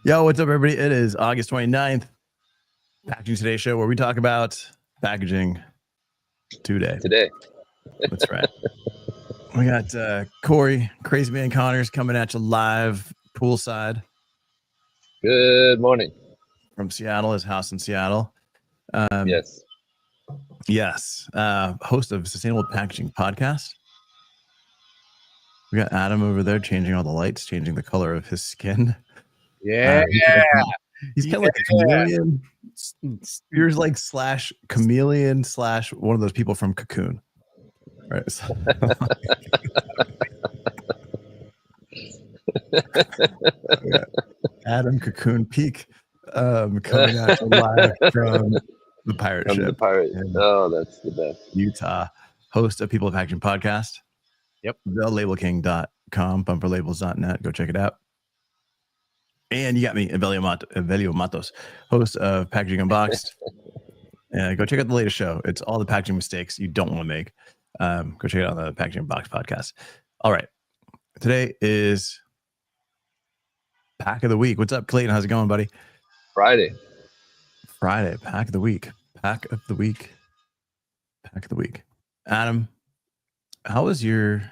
Yo, what's up, everybody? It is August 29th. Packaging Today show where we talk about packaging today. That's right. We got Corey, Crazy Man Connors coming at you live poolside. Good morning. From Seattle, his house in Seattle. Yes. Yes. Host of Sustainable Packaging Podcast. We got Adam over there changing all the lights, changing the color of his skin. Yeah. He's kind of like a chameleon. You're like slash chameleon slash one of those people from Cocoon. Right. So. Adam Cocoon Peak coming out live from the pirate ship. The pirate. Oh, that's the best. Utah. Host of People of Packaging Podcast. Yep. TheLabelKing.com, bumperlabels.net. Go check it out. And you got me, Evelio Matos, host of Packaging Unboxed. Go check out the latest show. It's all the packaging mistakes you don't want to make. Go check it out on the Packaging Unboxed podcast. All right. Today is Pack of the Week. What's up, Clayton? How's it going, buddy? Friday. Pack of the Week. Adam, how's your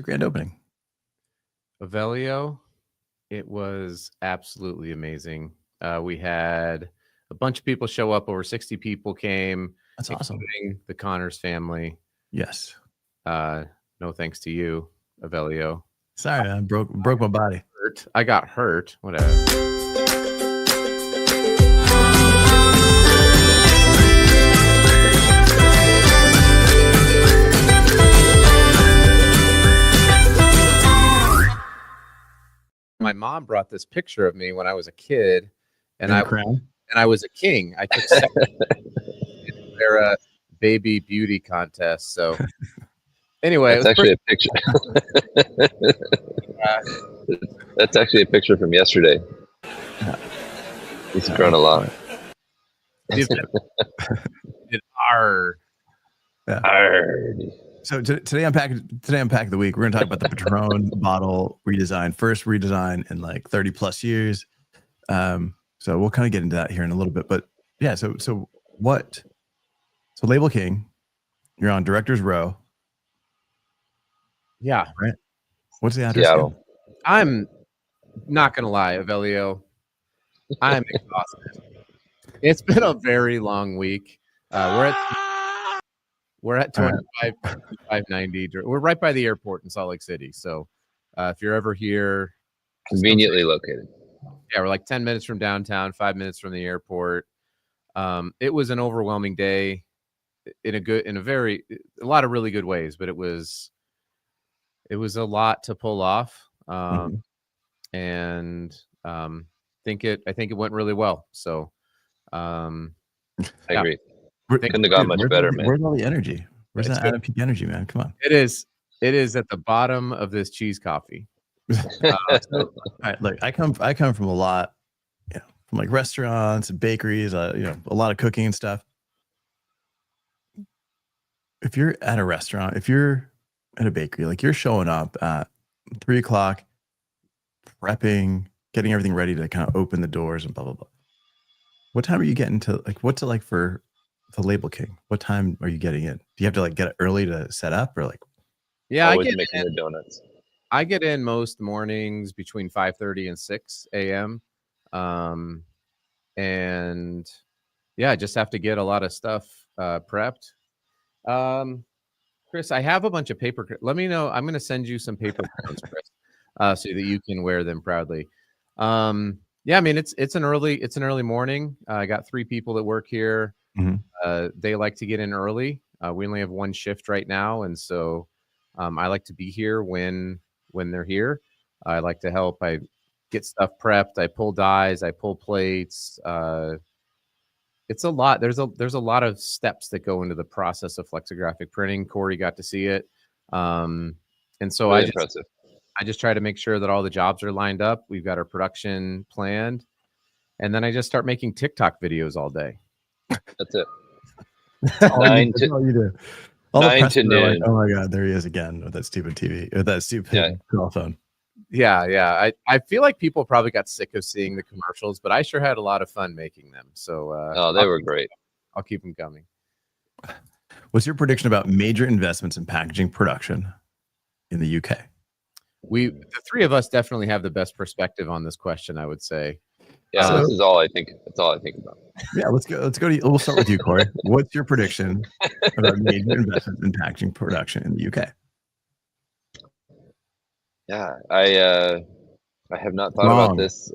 grand opening? Evelio, it was absolutely amazing. We had a bunch of people show up. Over 60 people came. That's awesome. Including the Connors family. Yes. No thanks to you, Evelio. Sorry, I broke my body. I got hurt. Whatever. My mom brought this picture of me when I was a kid, and I was a king. I took second in their baby beauty contest. So anyway, that's actually a picture. That's actually a picture from yesterday. He's grown a lot. So today on Pack of the Week, we're going to talk about the Patron bottle redesign, first redesign in like 30 plus years. So we'll kind of get into that here in a little bit, but yeah. So Label King, you're on Director's Row. Yeah. Right. What's the address? Seattle. I'm not going to lie, Evelio. I'm exhausted. It's been a very long week. We're at 2590. We're right by the airport in Salt Lake City. So if you're ever here, conveniently located. Yeah, we're like 10 minutes from downtown, 5 minutes from the airport. It was an overwhelming day in a lot of really good ways, but it was a lot to pull off. And I think it went really well. So I agree. Couldn't have got much better, man. Where's all the energy? Where's that Adam Peak energy, man? Come on. It is at the bottom of this cheese coffee. All right, look, I come from a lot, from like restaurants and bakeries, a lot of cooking and stuff. If you're at a restaurant, if you're at a bakery, like you're showing up at 3:00, prepping, getting everything ready to kind of open the doors and blah blah blah. What time are you getting to? Like, what's it like for the Label King? What time are you getting in? Do you have to like get it early to set up, or like? Yeah, always making the donuts. I get in most mornings between 5:30 and 6 a.m. And yeah, I just have to get a lot of stuff prepped. Chris, I have a bunch of paper. Let me know. I'm going to send you some paper clips, Chris, so that you can wear them proudly. Yeah, I mean it's an early morning. I got 3 people that work here. Mm-hmm. They like to get in early. We only have one shift right now, and so I like to be here when they're here. I like to help. I get stuff prepped. I pull dies. I pull plates. It's a lot. There's a lot of steps that go into the process of flexographic printing. Corey got to see it, and so really I just try to make sure that all the jobs are lined up. We've got our production planned, and then I just start making TikTok videos all day. That's it. That's all you do. All 9 to noon. like, oh my God, there he is again with that stupid TV, with that stupid cell phone. Yeah. I feel like people probably got sick of seeing the commercials, but I sure had a lot of fun making them. So oh, they were great. I'll keep them coming. What's your prediction about major investments in packaging production in the UK? The three of us definitely have the best perspective on this question, I would say. Yeah, this is all I think. That's all I think about. Yeah, let's go. We'll start with you, Corey. What's your prediction about major investments in packaging production in the UK? Yeah, I have not thought about this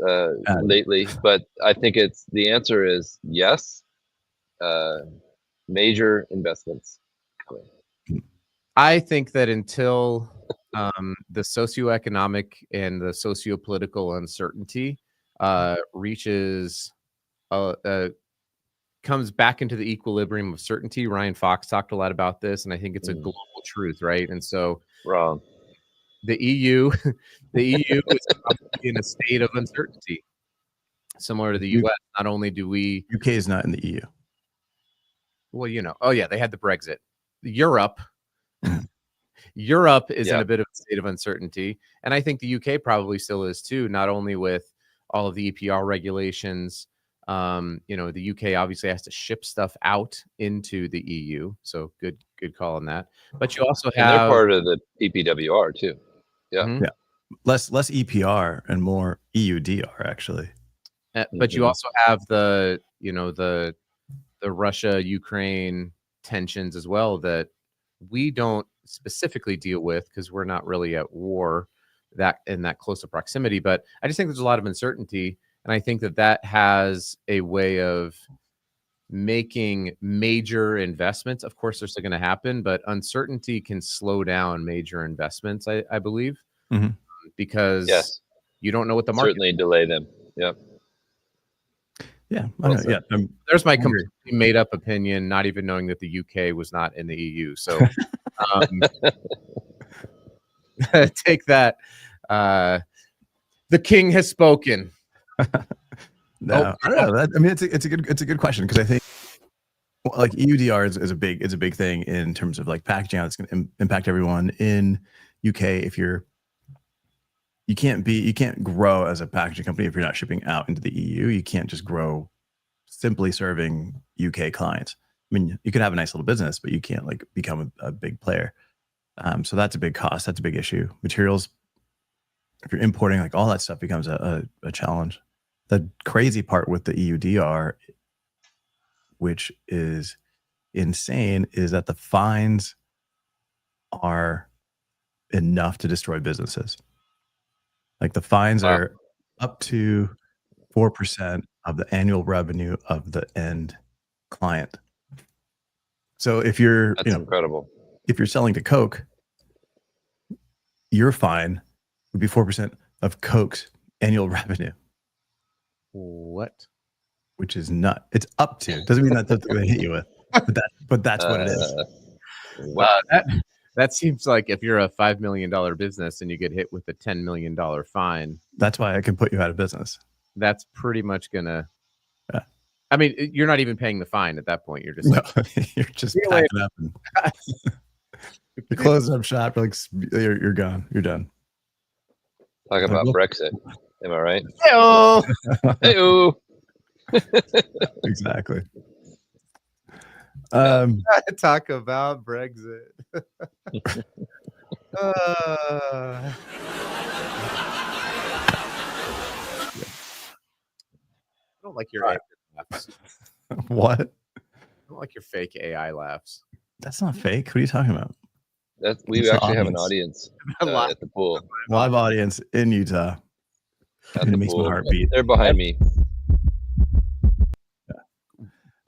lately, but I think the answer is yes. Major investments coming. I think that until the socioeconomic and the sociopolitical uncertainty reaches comes back into the equilibrium of certainty. Ryan Fox talked a lot about this, and I think it's a global truth, right? And so wrong. The EU is in a state of uncertainty, similar to the US. Not only do we UK is not in the EU. Well, oh yeah, they had the Brexit. Europe is in a bit of a state of uncertainty, and I think the UK probably still is too. Not only with all of the EPR regulations, the UK obviously has to ship stuff out into the EU, so good call on that. But you also have, and they're part of the PPWR too. Yeah, yeah, less EPR and more EUDR actually. But you also have the Russia-Ukraine tensions as well that we don't specifically deal with because we're not really at war in that close of proximity. But I just think there's a lot of uncertainty, and I think that has a way of making major investments. Of course, they're still going to happen, but uncertainty can slow down major investments, I believe, because you don't know what the market certainly delay them. Yep. Yeah, there's my completely made up opinion, not even knowing that the UK was not in the EU. So take that. The king has spoken. No, I don't know. I mean, it's a good question because I think like EUDR is a big thing in terms of like packaging. How it's going to impact everyone in UK. If you can't grow as a packaging company if you're not shipping out into the EU. You can't just grow simply serving UK clients. I mean, you could have a nice little business, but you can't like become a big player. So that's a big cost. That's a big issue. Materials, if you're importing, like all that stuff becomes a challenge. The crazy part with the EUDR, which is insane, is that the fines are enough to destroy businesses. Like the fines are up to 4% of the annual revenue of the end client. So if you're, that's incredible. If you're selling to Coke, your fine would be 4% of Coke's annual revenue. What? Which is not. It's up to. Doesn't mean that's what they're going to hit you with. But that's what it is. Wow, that seems like if you're a $5 million business and you get hit with a $10 million fine. That's why I can put you out of business. That's pretty much gonna. Yeah. I mean, you're not even paying the fine at that point. You're just you're just packing up and you're closing up shop. Like you're gone. You're done. Talk about Brexit. Am I right? Hey-o. Hey-o. Exactly. Talk about Brexit. I don't like your AI laughs. What? I don't like your fake AI laughs. That's not fake. What are you talking about? We actually have an audience at the pool. Live audience in Utah. It makes my heart beat. They're behind me.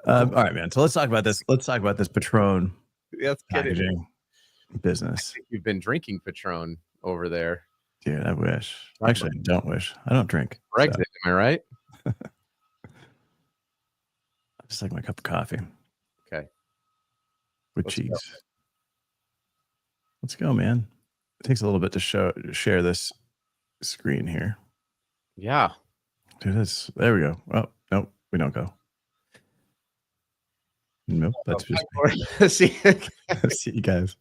All right, man. So let's talk about this. Let's talk about this Patron packaging business. I think you've been drinking Patron over there. Dude, I wish. Actually, I don't wish. I don't drink. Brexit, am I right? I just like my cup of coffee. Okay. With cheese. Let's go, man. It takes a little bit to share this screen here. Yeah. Dude, there we go. Oh, nope, we don't go. Nope, that's just see see you guys.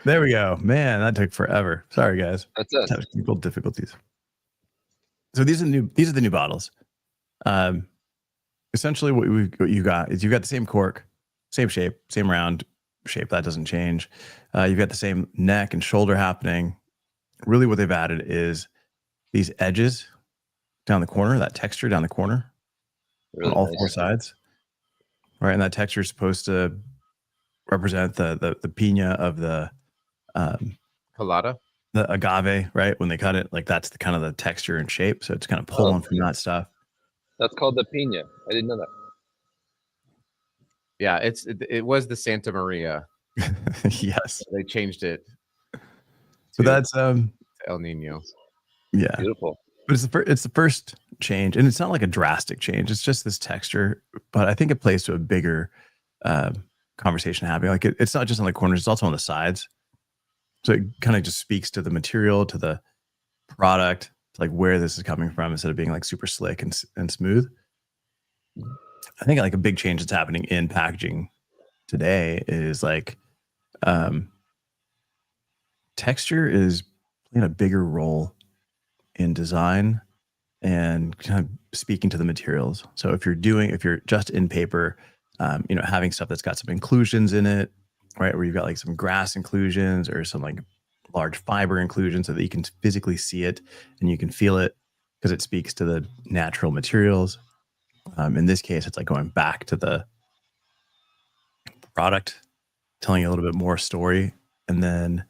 There we go. Man, that took forever. Sorry, guys. That's us. Technical difficulties. So these are the new bottles. Essentially, what you got is you've got the same cork, same shape, same round shape. That doesn't change. You've got the same neck and shoulder happening. Really, what they've added is these edges down the corner, that texture down the corner, Really on all nice. 4 sides. Right, and that texture is supposed to represent the pina of the Colada. the agave, right? When they cut it, like that's the kind of the texture and shape. So it's kind of pulling from that stuff. That's called the pina. I didn't know that. Yeah, it was the Santa Maria. Yes. They changed it. So that's El Nino. Yeah. Beautiful. But it's the first change, and it's not like a drastic change. It's just this texture, but I think it plays to a bigger conversation happening. Like it's not just on the corners; it's also on the sides. So it kind of just speaks to the material, to the product, to like where this is coming from, instead of being like super slick and smooth. I think like a big change that's happening in packaging today is like texture is playing a bigger role in design and kind of speaking to the materials. So if you're just in paper, having stuff that's got some inclusions in it, right, where you've got like some grass inclusions or some like large fiber inclusions so that you can physically see it and you can feel it because it speaks to the natural materials. In this case, it's like going back to the product, telling you a little bit more story. And then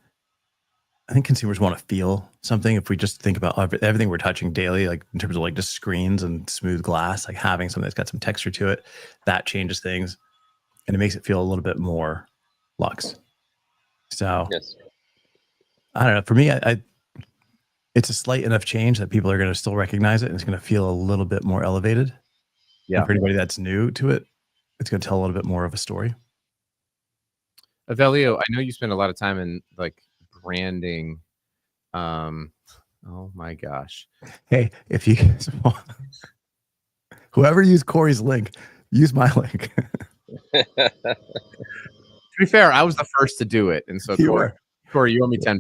I think consumers want to feel something. If we just think about everything we're touching daily, like in terms of like just screens and smooth glass, like having something that's got some texture to it, that changes things and it makes it feel a little bit more luxe. So yes. I don't know. For me, it's a slight enough change that people are going to still recognize it and it's going to feel a little bit more elevated. Yeah. And for anybody that's new to it, it's going to tell a little bit more of a story. Avelio, I know you spend a lot of time in like branding. Oh my gosh. Hey, if you guys want, whoever used Corey's link, use my link. To be fair, I was the first to do it, and so Corey, you owe me $10.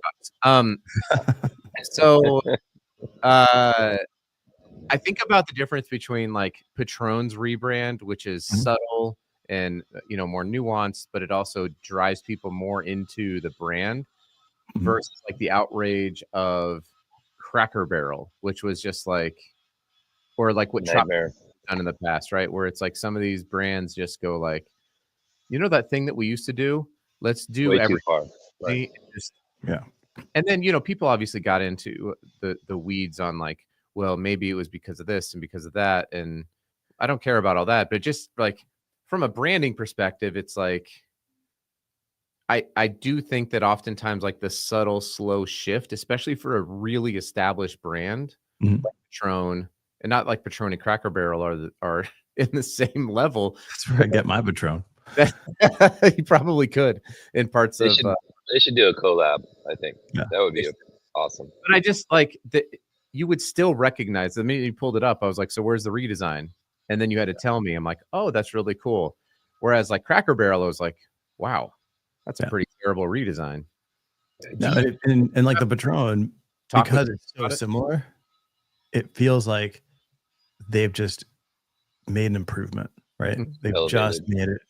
So I think about the difference between like Patron's rebrand, which is subtle and more nuanced, but it also drives people more into the brand, versus like the outrage of Cracker Barrel, which was just like, or like what Trump done in the past, right? Where it's like some of these brands just go like, that thing that we used to do, let's do everything. Right. Yeah. And then, people obviously got into the weeds on like, well, maybe it was because of this and because of that. And I don't care about all that, but just like from a branding perspective, it's like, I do think that oftentimes like the subtle, slow shift, especially for a really established brand like Patron, and not like Patron and Cracker Barrel are in the same level. That's where I get my Patron. You probably could in parts they of. They should do a collab. I think that would be awesome. But I just like that you would still recognize the minute you pulled it up. I was like, so where's the redesign? And then you had to tell me. I'm like, oh, that's really cool. Whereas like Cracker Barrel, I was like, wow, that's a pretty terrible redesign. No, and like the Patron, because it's so similar, it feels like they've just made an improvement, right? They've just made it,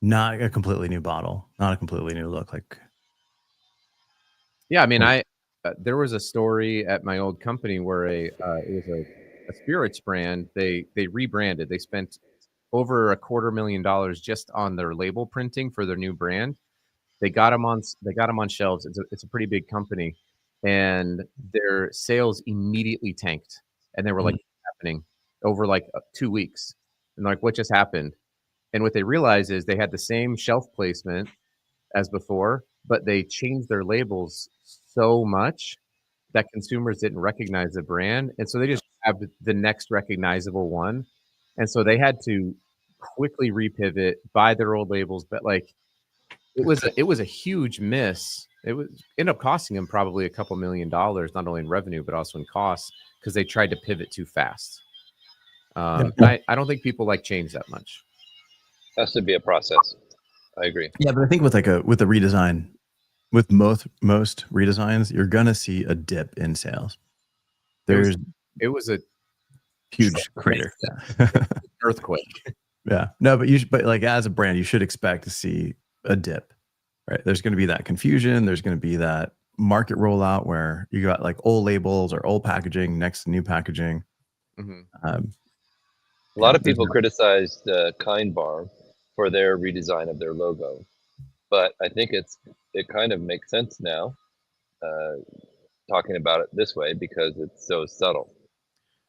not a completely new bottle, not a completely new look. Like, yeah, I mean, there was a story at my old company where it was a spirits brand. They rebranded. They spent over $250,000 just on their label printing for their new brand. They got them on shelves. It's a pretty big company, and their sales immediately tanked. And they were like, happening over like 2 weeks, and like, what just happened? And what they realized is they had the same shelf placement as before, but they changed their labels so much that consumers didn't recognize the brand, and so they just have the next recognizable one, and so they had to quickly repivot, buy their old labels. But like, it was a huge miss. It ended up costing them probably a couple $1 million, not only in revenue but also in costs, because they tried to pivot too fast. I don't think people like change that much. Has to be a process. I agree. Yeah, but I think with the redesign, with most redesigns, you're gonna see a dip in sales. There's it was a huge crater, earthquake. Yeah, no, but like as a brand, you should expect to see a dip, right? There's going to be that confusion. There's going to be that market rollout where you got like old labels or old packaging next to new packaging. Mm-hmm. A lot of people criticized Kind Bar for their redesign of their logo, but I think it kind of makes sense now, talking about it this way because it's so subtle.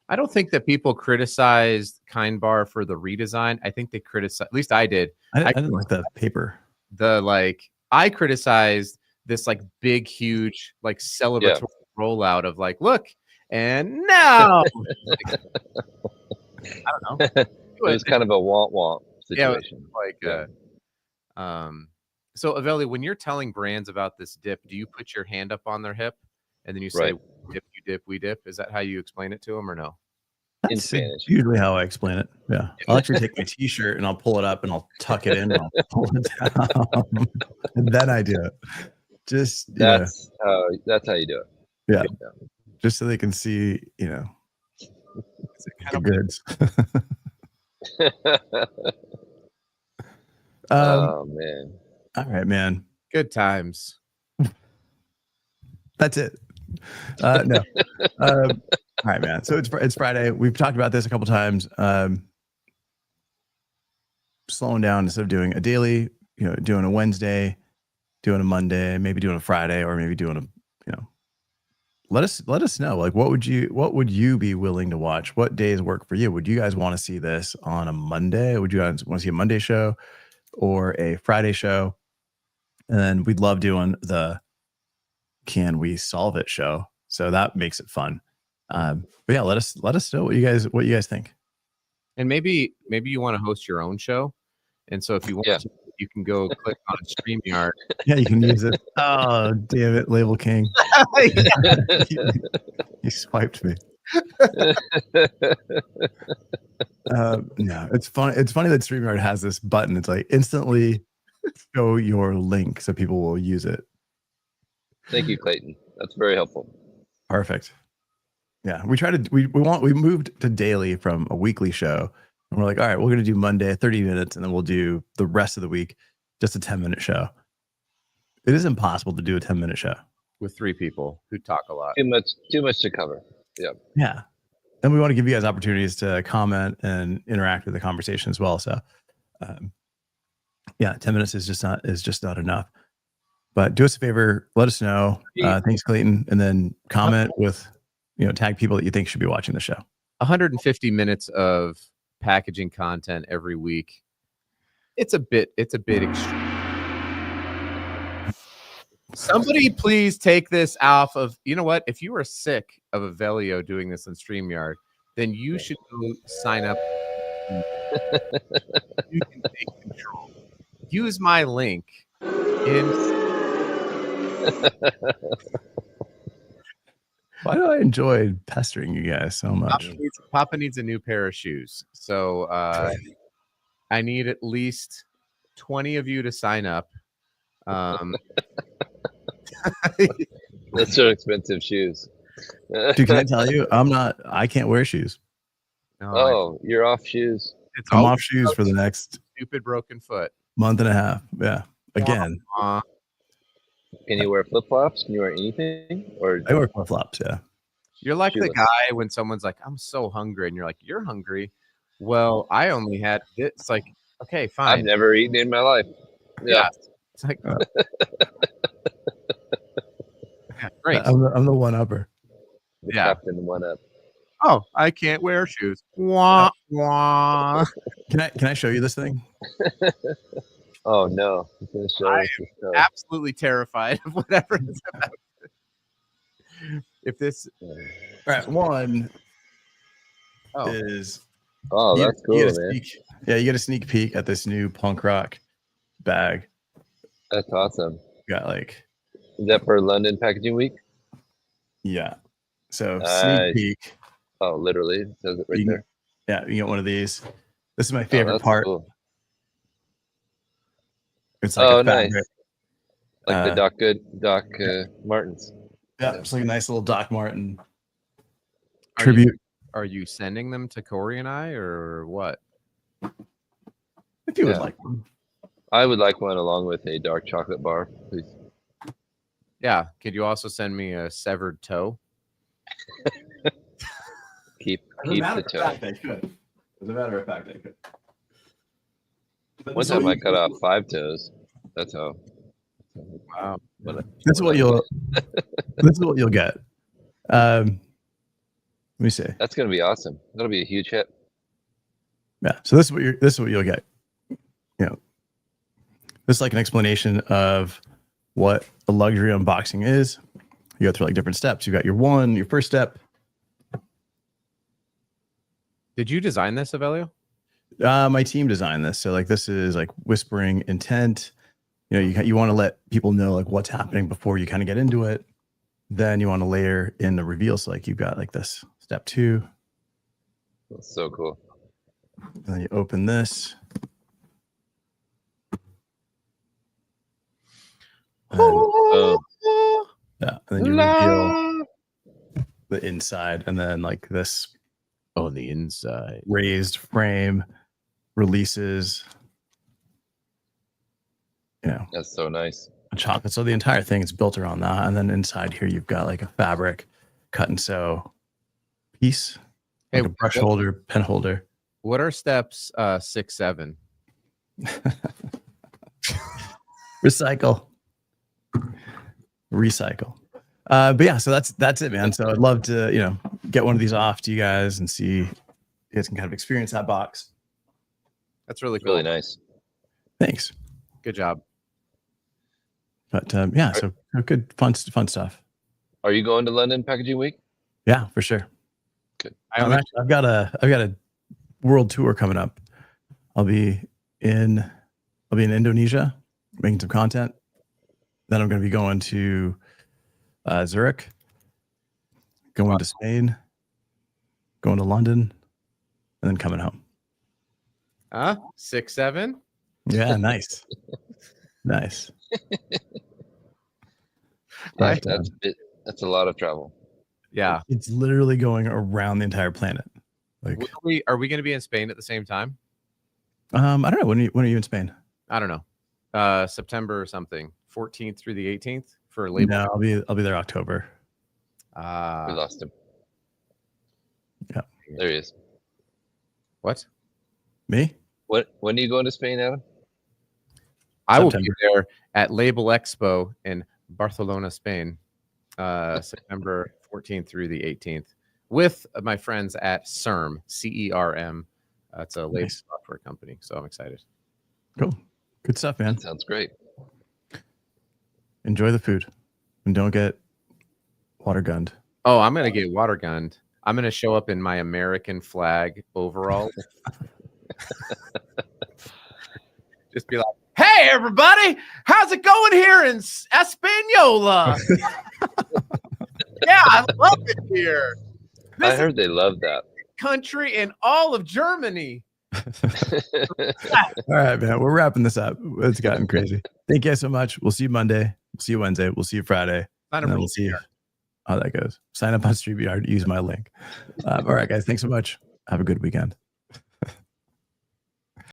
I don't think that people criticized Kind Bar for the redesign. I think they criticized, at least I did. I didn't like the paper. I criticized this like big, huge, like celebratory rollout of like, look, and now I don't know. It was kind of a want situation. So Aveli, when you're telling brands about this dip, do you put your hand up on their hip and then you say, dip, you dip, we dip? Is that how you explain it to them or no? In Spanish. Usually how I explain it. Yeah. I'll actually take my t-shirt and I'll pull it up and I'll tuck it in and I'll pull it down. And then I do it. Just that's how you do it. Yeah. Just so they can see, the goods. Oh man. All right, man. Good times. That's it. No. All right, man. So it's Friday. We've talked about this a couple times. Slowing down instead of doing a daily, doing a Wednesday, doing a Monday, maybe doing a Friday, or maybe doing a, let us know. Like, what would you be willing to watch? What days work for you? Would you guys want to see this on a Monday? Would you guys want to see a Monday show or a Friday show? And then we'd love doing the Can We Solve It show. So that makes it fun. But yeah, let us know what you guys think. And maybe you want to host your own show. And so if you want to, you can go click on StreamYard. Yeah, you can use it. Oh, damn it, Label King. You swiped me. No, it's funny. It's funny that StreamYard has this button. It's like instantly show your link so people will use it. Thank you, Clayton. That's very helpful. Perfect. Yeah, we moved to daily from a weekly show, and we're like, all right, we're gonna do Monday 30 minutes, and then we'll do the rest of the week just a 10-minute show. It is impossible to do a 10-minute show with 3 people who talk a lot. Too much to cover. Yeah. Yeah. And we want to give you guys opportunities to comment and interact with the conversation as well. So, 10 minutes is just not enough. But do us a favor, let us know. Thanks, Clayton, and then comment with, tag people that you think should be watching the show. 150 minutes of packaging content every week. It's a bit extreme. Somebody please take this off of, you know what? If you are sick of Avelio doing this on StreamYard, then you should go sign up. You can take control. Use my link in. Why do I enjoy pestering you guys so much? Papa needs a new pair of shoes. So I need at least 20 of you to sign up. That's so expensive shoes. Dude, can I tell you? I can't wear shoes. No, you're off shoes. I'm off shoes for the next stupid broken foot month and a half. Yeah. Again. Can you wear flip-flops? Can you wear anything? Or I wear flip-flops, yeah. You're like the guy when someone's like, I'm so hungry, and you're like, you're hungry. Well, I only had this. It's like, okay, fine. I've never eaten in my life. Yeah. It's like great. I'm the one-upper. Captain one up. Oh, I can't wear shoes. Wah, wah. Can I show you this thing? Oh no! I am absolutely terrified of whatever it's about. If this, all right, one is that's cool, man. You get a sneak peek at this new punk rock bag. That's awesome. Got is that for London Packaging Week? Yeah. So sneak peek. Oh, literally, it says it right there. Yeah, you get one of these. This is my favorite part. Cool. It's like a fabric. Like the Doc Martens. Yeah, it's like a nice little Doc Martin Are tribute. Are you sending them to Corey and I, or what? If you would Yeah. like one. I would like one along with a dark chocolate bar, please. Yeah. Could you also send me a severed toe? Keep As a the matter of toe. fact, I could. As a matter of fact, I could. But One this is time what I you- cut off 5 toes. That's how. Wow. This is what you'll. This is what you'll get. Let me see. That's gonna be awesome. That'll be a huge hit. Yeah. So this is what you'll get. You know, this is like an explanation of what a luxury unboxing is. You go through like different steps. You got your first step. Did you design this, Avelio? My team designed this. So like this is like whispering intent. You know, you want to let people know like what's happening before you kind of get into it. Then you want to layer in the reveal. So like you've got like this step 2. That's so cool. And then you open this. And then, Oh, yeah, and then you reveal the inside, and then like this On the inside. raised frame releases, you know, that's so nice. a chocolate. So the entire thing is built around that. And then inside here, you've got like a fabric cut and sew piece, Hey, like a brush holder, pen holder. What are steps 6, 7? Recycle. But yeah, so that's it, man. So I'd love to, you know, get one of these off to you guys and see you guys can kind of experience that box. That's really cool. Really nice. Thanks. Good job. But yeah, so good, fun stuff. Are you going to London Packaging Week? Yeah, for sure. I I've got a world tour coming up. I'll be in Indonesia making some content. Then I'm going to be going to Zurich, going to Spain, going to London, and then coming home. 6, 7. Yeah, nice. Nice. Right. But, That's a lot of travel. Yeah. it's literally going around the entire planet. Like, Are we going to be in Spain at the same time? I don't know. When are you in Spain? I don't know. September or something. 14th through the 18th for label. No, I'll be there October. We lost him. Yeah. There he is. What? Me? When are you going to Spain, Adam? I will be September. there at Label Expo in Barcelona, Spain, September 14th through the 18th with my friends at CERM, CERM. It's a label Nice. software company. So I'm excited. Cool. Good stuff, man. That sounds great. Enjoy the food and don't get water gunned. Oh, I'm going to get water gunned. I'm going to show up in my American flag overall. Just be like, hey, everybody, how's it going here in Espanola? Yeah, I love it here. I This heard they love that. country in all of Germany. All right, man. We're wrapping this up. It's gotten crazy. Thank you guys so much. We'll see you Monday. We'll see you Wednesday. We'll see you Friday. Sign And up then for we'll see how that goes. Sign up on StreamYard. Use my link. All right, guys. Thanks so much. Have a good weekend.